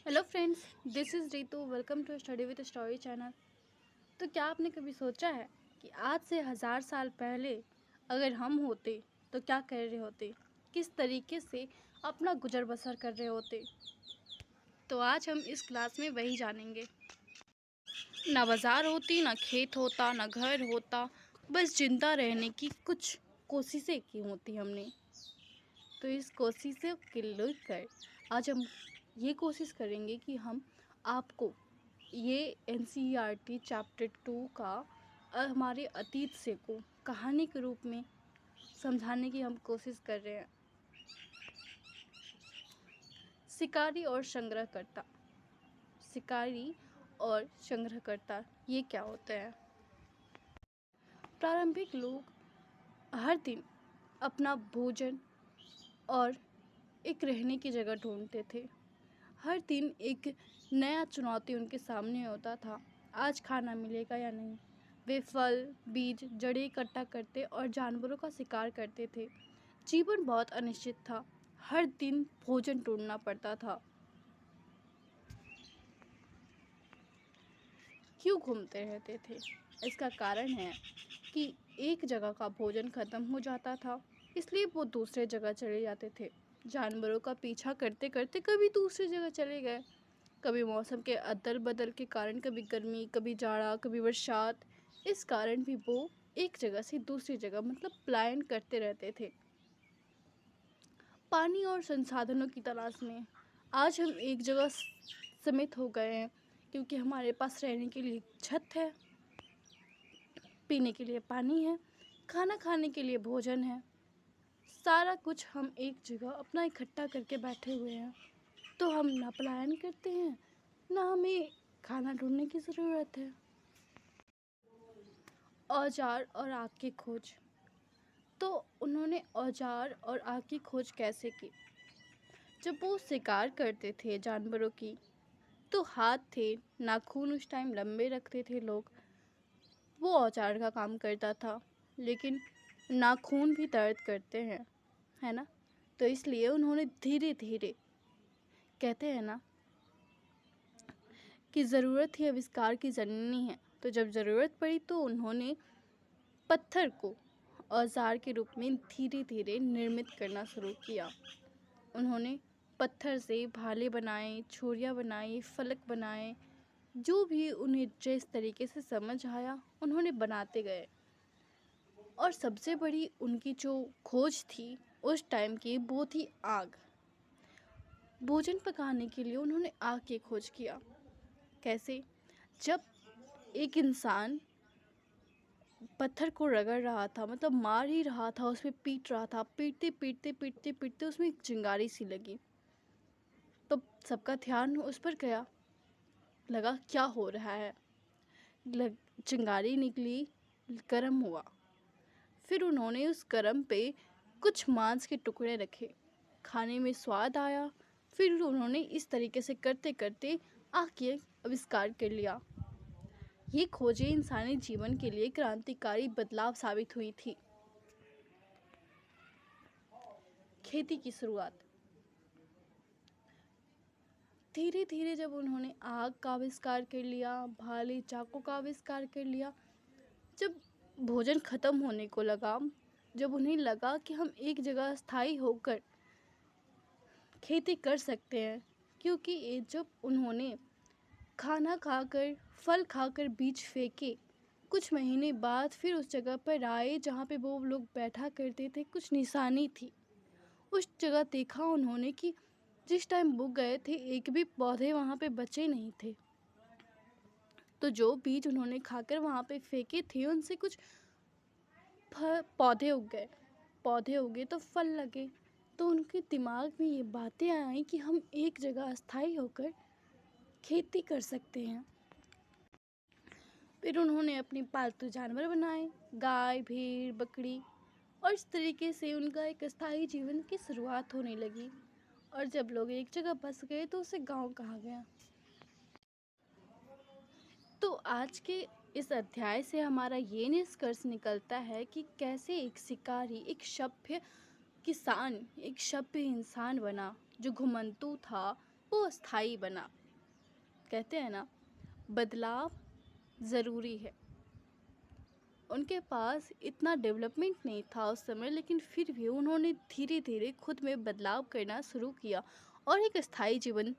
Hello friends, this is Ritu. Welcome to study with story channel. तो क्या आपने कभी सोचा है कि आज से 1000 साल पहले अगर हम होते तो क्या कर रहे होते, किस तरीके से अपना गुजर बसर कर रहे होते। तो आज हम इस क्लास में वही जानेंगे। ना बाज़ार होती, ना खेत होता, ना घर होता, बस जिंदा रहने की कुछ कोशिशें की होती हमने। तो इस कोशिशों के लेकर आज हम ये कोशिश करेंगे कि हम आपको ये एनसीईआरटी चैप्टर 2 का हमारे अतीत से को कहानी के रूप में समझाने की हम कोशिश कर रहे हैं। शिकारी और संग्रहकर्ता। शिकारी और संग्रहकर्ता ये क्या होता है? प्रारंभिक लोग हर दिन अपना भोजन और एक रहने की जगह ढूंढते थे। हर दिन एक नया चुनौती उनके सामने होता था। आज खाना मिलेगा या नहीं। वे फल, बीज, जड़ें इकट्ठा करते और जानवरों का शिकार करते थे। जीवन बहुत अनिश्चित था। हर दिन भोजन ढूंढना पड़ता था। क्यों घूमते रहते थे? इसका कारण है कि एक जगह का भोजन खत्म हो जाता था, इसलिए वो दूसरे जगह चले जाते थे। जानवरों का पीछा करते करते कभी दूसरी जगह चले गए। कभी मौसम के अदल बदल के कारण, कभी गर्मी, कभी जाड़ा, कभी बरसात, इस कारण भी वो एक जगह से दूसरी जगह मतलब पलायन करते रहते थे। पानी और संसाधनों की तलाश में आज हम एक जगह सीमित हो गए हैं, क्योंकि हमारे पास रहने के लिए छत है, पीने के लिए पानी है, खाना खाने के लिए भोजन है। सारा कुछ हम एक जगह अपना इकट्ठा करके बैठे हुए हैं। तो हम ना पलायन करते हैं, ना हमें खाना ढूंढने की ज़रूरत है। औजार और आग की खोज। तो उन्होंने औजार और आग की खोज कैसे की? जब वो शिकार करते थे जानवरों की, तो हाथ थे, नाखून उस टाइम लंबे रखते थे लोग। वो औजार का काम करता था, लेकिन नाखून भी दर्द करते हैं, है ना? तो इसलिए उन्होंने धीरे धीरे, कहते हैं ना कि ज़रूरत ही आविष्कार की जननी है, तो जब ज़रूरत पड़ी तो उन्होंने पत्थर को औजार के रूप में धीरे धीरे निर्मित करना शुरू किया। उन्होंने पत्थर से भाले बनाए, छुरियाँ बनाई, फलक बनाए। जो भी उन्हें जिस तरीके से समझ आया उन्होंने बनाते गए। और सबसे बड़ी उनकी जो खोज थी उस टाइम की, वो थी आग। भोजन पकाने के लिए उन्होंने आग की खोज किया। कैसे? जब एक इंसान पत्थर को रगड़ रहा था, मतलब मार ही रहा था, उसमें पीट रहा था, पीटते पीटते पीटते पीटते उसमें एक चिंगारी सी लगी। तो सबका ध्यान उस पर गया, लगा क्या हो रहा है। चिंगारी निकली, गर्म हुआ। फिर उन्होंने उस गर्म पे कुछ मांस के टुकड़े रखे, खाने में स्वाद आया। फिर उन्होंने इस तरीके से करते करते आग के आविष्कार कर लिया। ये खोजें इंसानी जीवन के लिए क्रांतिकारी बदलाव साबित हुई थी। खेती की शुरुआत। धीरे धीरे जब उन्होंने आग का आविष्कार कर लिया, भाले चाकू का आविष्कार कर लिया, जब भोजन खत्म होने को लगा, जब उन्हें लगा कि हम एक जगह स्थायी होकर खेती कर सकते हैं, क्योंकि ये जब उन्होंने खाना खाकर, फल खाकर बीज फेंके, कुछ महीने बाद फिर उस जगह पर आए जहाँ पे वो लोग बैठा करते थे, कुछ निशानी थी। उस जगह देखा उन्होंने कि जिस टाइम वो गए थे एक भी पौधे वहाँ पे बचे नहीं थे। तो जो बीज उन्होंने खाकर वहाँ पे फेंके थे, उनसे कुछ पौधे उग गए। पौधे उगे तो फल लगे। तो उनके दिमाग में ये बातें आई कि हम एक जगह अस्थायी होकर खेती कर सकते हैं। फिर उन्होंने अपने पालतू जानवर बनाए, गाय, भेड़, बकरी, और इस तरीके से उनका एक अस्थायी जीवन की शुरुआत होने लगी। और जब लोग एक जगह बस गए तो उसे गांव कहा गया। तो आज के इस अध्याय से हमारा ये निष्कर्ष निकलता है कि कैसे एक शिकारी, एक सभ्य किसान, एक सभ्य इंसान बना जो घुमंतू था। वो स्थायी बना। कहते हैं ना, बदलाव ज़रूरी है। उनके पास इतना डेवलपमेंट नहीं था उस समय, लेकिन फिर भी उन्होंने धीरे धीरे खुद में बदलाव करना शुरू किया और एक स्थायी जीवन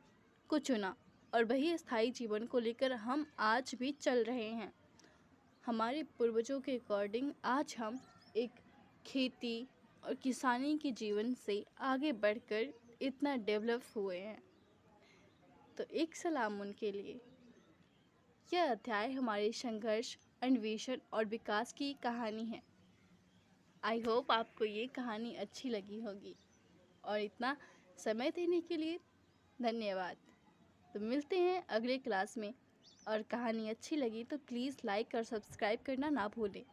को चुना। और वही स्थायी जीवन को लेकर हम आज भी चल रहे हैं। हमारे पूर्वजों के अकॉर्डिंग आज हम एक खेती और किसानी के जीवन से आगे बढ़कर इतना डेवलप हुए हैं। तो एक सलाम उनके लिए। यह अध्याय हमारे संघर्ष, अन्वेषण और विकास की कहानी है। आई होप आपको ये कहानी अच्छी लगी होगी, और इतना समय देने के लिए धन्यवाद। तो मिलते हैं अगले क्लास में, और कहानी अच्छी लगी तो प्लीज़ लाइक और सब्सक्राइब करना ना भूलें।